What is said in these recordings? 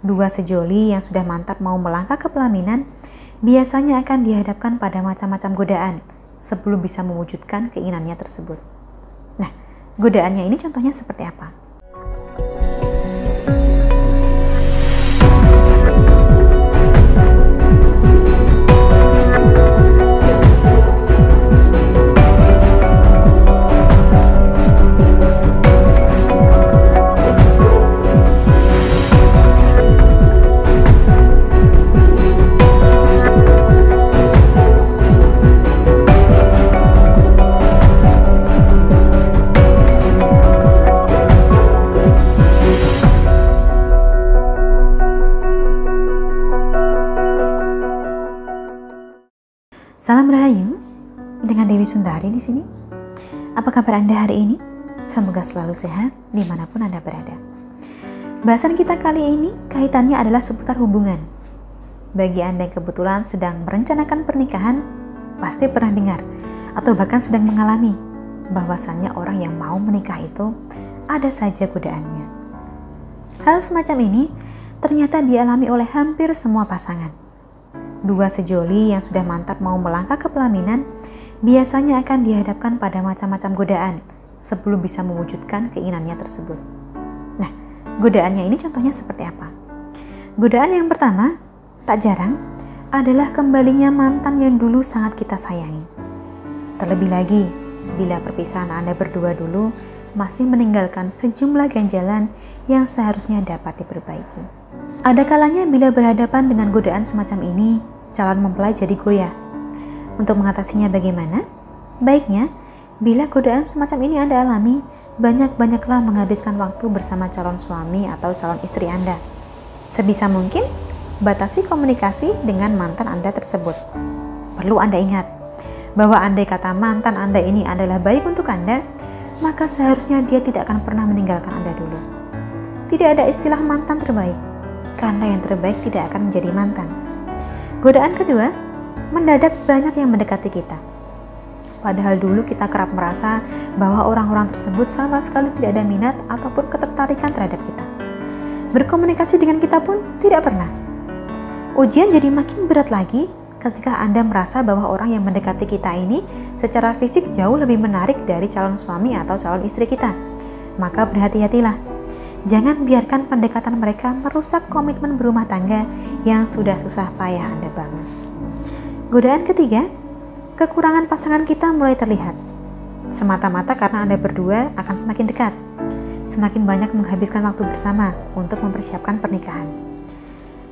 Dua sejoli yang sudah mantap mau melangkah ke pelaminan biasanya akan dihadapkan pada macam-macam godaan sebelum bisa mewujudkan keinginannya tersebut. Nah, godaannya ini contohnya seperti apa? Salam Rahayu, dengan Dewi Sundari di sini. Apa kabar Anda hari ini? Semoga selalu sehat dimanapun Anda berada. Bahasan kita kali ini kaitannya adalah seputar hubungan. Bagi Anda yang kebetulan sedang merencanakan pernikahan, pasti pernah dengar atau bahkan sedang mengalami bahwasannya orang yang mau menikah itu ada saja godaannya. Hal semacam ini ternyata dialami oleh hampir semua pasangan. Dua sejoli yang sudah mantap mau melangkah ke pelaminan biasanya akan dihadapkan pada macam-macam godaan sebelum bisa mewujudkan keinginannya tersebut. Nah, godaannya ini contohnya seperti apa? Godaan yang pertama, tak jarang, adalah kembalinya mantan yang dulu sangat kita sayangi. Terlebih lagi, bila perpisahan Anda berdua dulu masih meninggalkan sejumlah ganjalan yang seharusnya dapat diperbaiki. Ada kalanya bila berhadapan dengan godaan semacam ini, calon mempelai jadi goyah. Untuk mengatasinya bagaimana? Baiknya, bila godaan semacam ini Anda alami, banyak-banyaklah menghabiskan waktu bersama calon suami atau calon istri Anda. Sebisa mungkin, batasi komunikasi dengan mantan Anda tersebut. Perlu Anda ingat, bahwa andai kata mantan Anda ini adalah baik untuk Anda, maka seharusnya dia tidak akan pernah meninggalkan Anda dulu. Tidak ada istilah mantan terbaik, karena yang terbaik tidak akan menjadi mantan. Godaan kedua, mendadak banyak yang mendekati kita. Padahal dulu kita kerap merasa bahwa orang-orang tersebut sama sekali tidak ada minat ataupun ketertarikan terhadap kita. Berkomunikasi dengan kita pun tidak pernah. Ujian jadi makin berat lagi ketika Anda merasa bahwa orang yang mendekati kita ini secara fisik jauh lebih menarik dari calon suami atau calon istri kita. Maka berhati-hatilah. Jangan biarkan pendekatan mereka merusak komitmen berumah tangga yang sudah susah payah Anda bangun. Godaan ketiga, kekurangan pasangan kita mulai terlihat. Semata-mata karena Anda berdua akan semakin dekat, semakin banyak menghabiskan waktu bersama untuk mempersiapkan pernikahan.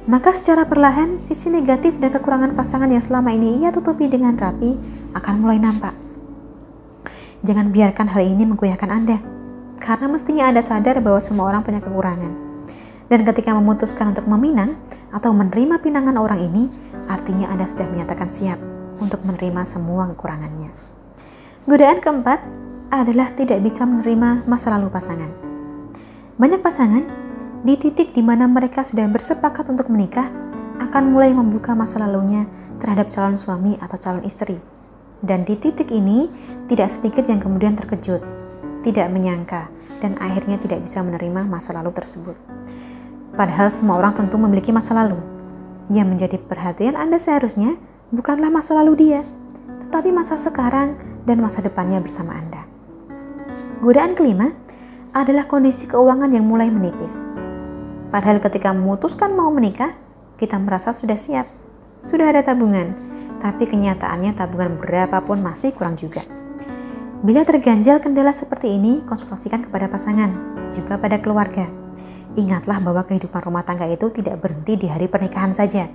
Maka secara perlahan, sisi negatif dan kekurangan pasangan yang selama ini ia tutupi dengan rapi akan mulai nampak. Jangan biarkan hal ini menggoyahkan Anda. Karena mestinya Anda sadar bahwa semua orang punya kekurangan. Dan ketika memutuskan untuk meminang atau menerima pinangan orang ini, artinya Anda sudah menyatakan siap untuk menerima semua kekurangannya. Godaan keempat adalah tidak bisa menerima masa lalu pasangan. Banyak pasangan, di titik di mana mereka sudah bersepakat untuk menikah, akan mulai membuka masa lalunya terhadap calon suami atau calon istri. Dan di titik ini, tidak sedikit yang kemudian terkejut, tidak menyangka, dan akhirnya tidak bisa menerima masa lalu tersebut. Padahal semua orang tentu memiliki masa lalu. Yang menjadi perhatian Anda seharusnya bukanlah masa lalu dia, tetapi masa sekarang dan masa depannya bersama Anda. Godaan kelima adalah kondisi keuangan yang mulai menipis. Padahal ketika memutuskan mau menikah, kita merasa sudah siap, sudah ada tabungan, tapi kenyataannya tabungan berapapun masih kurang juga. Bila terganjal kendala seperti ini, konsultasikan kepada pasangan, juga pada keluarga. Ingatlah bahwa kehidupan rumah tangga itu tidak berhenti di hari pernikahan saja.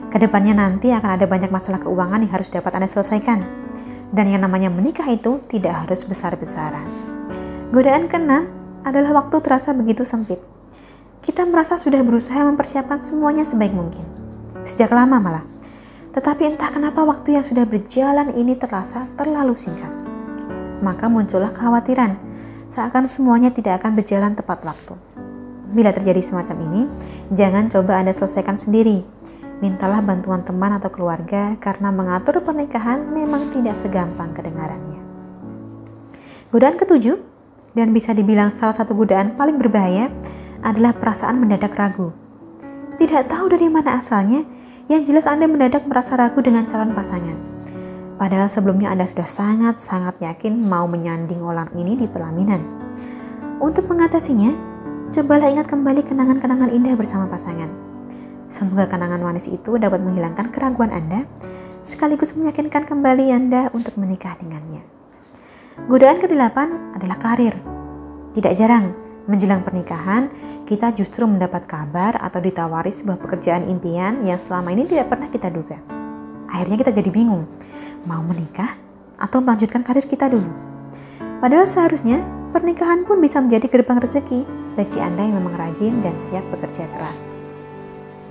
Kedepannya nanti akan ada banyak masalah keuangan yang harus dapat Anda selesaikan. Dan yang namanya menikah itu tidak harus besar-besaran. Godaan keenam adalah waktu terasa begitu sempit. Kita merasa sudah berusaha mempersiapkan semuanya sebaik mungkin. Sejak lama malah. Tetapi entah kenapa waktu yang sudah berjalan ini terasa terlalu singkat. Maka muncullah kekhawatiran, seakan semuanya tidak akan berjalan tepat waktu. Bila terjadi semacam ini, jangan coba Anda selesaikan sendiri. Mintalah bantuan teman atau keluarga, karena mengatur pernikahan memang tidak segampang kedengarannya. Godaan ketujuh, dan bisa dibilang salah satu godaan paling berbahaya, adalah perasaan mendadak ragu. Tidak tahu dari mana asalnya, yang jelas Anda mendadak merasa ragu dengan calon pasangan. Padahal sebelumnya Anda sudah sangat-sangat yakin mau menyanding orang ini di pelaminan. Untuk mengatasinya, cobalah ingat kembali kenangan-kenangan indah bersama pasangan. Semoga kenangan manis itu dapat menghilangkan keraguan Anda, sekaligus meyakinkan kembali Anda untuk menikah dengannya. Godaan ke-8 adalah karir. Tidak jarang, menjelang pernikahan, kita justru mendapat kabar atau ditawari sebuah pekerjaan impian yang selama ini tidak pernah kita duga. Akhirnya kita jadi bingung, mau menikah atau melanjutkan karir kita dulu. Padahal seharusnya pernikahan pun bisa menjadi gerbang rezeki bagi Anda yang memang rajin dan siap bekerja keras.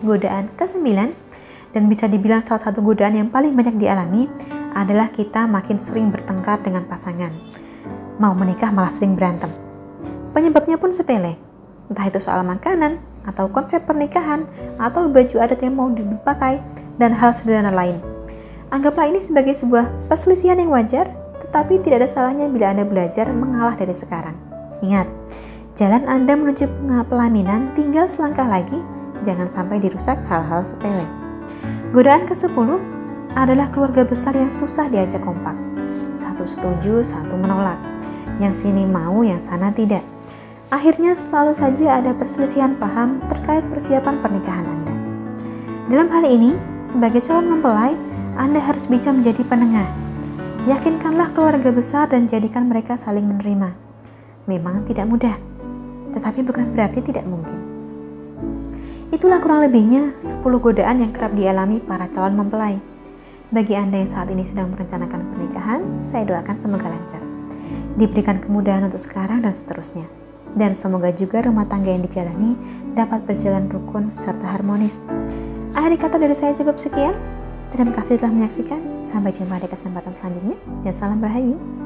Godaan ke-9, dan bisa dibilang salah satu godaan yang paling banyak dialami, adalah kita makin sering bertengkar dengan pasangan. Mau menikah malah sering berantem. Penyebabnya pun sepele, entah itu soal makanan, atau konsep pernikahan, atau baju adat yang mau dipakai, dan hal sederhana lain. Anggaplah ini sebagai sebuah perselisihan yang wajar, tetapi tidak ada salahnya bila Anda belajar mengalah dari sekarang. Ingat, jalan Anda menuju pelaminan tinggal selangkah lagi, jangan sampai dirusak hal-hal sepele. Godaan ke-10 adalah keluarga besar yang susah diajak kompak. Satu setuju, satu menolak. Yang sini mau, yang sana tidak. Akhirnya selalu saja ada perselisihan paham terkait persiapan pernikahan Anda. Dalam hal ini, sebagai calon mempelai, Anda harus bisa menjadi penengah. Yakinkanlah keluarga besar dan jadikan mereka saling menerima. Memang tidak mudah, tetapi bukan berarti tidak mungkin. Itulah kurang lebihnya 10 godaan yang kerap dialami para calon mempelai. Bagi Anda yang saat ini sedang merencanakan pernikahan, saya doakan semoga lancar. Diberikan kemudahan untuk sekarang dan seterusnya. Dan semoga juga rumah tangga yang dijalani dapat berjalan rukun serta harmonis. Akhir kata dari saya cukup sekian. Terima kasih telah menyaksikan. Sampai jumpa di kesempatan selanjutnya. Dan salam Rahayu.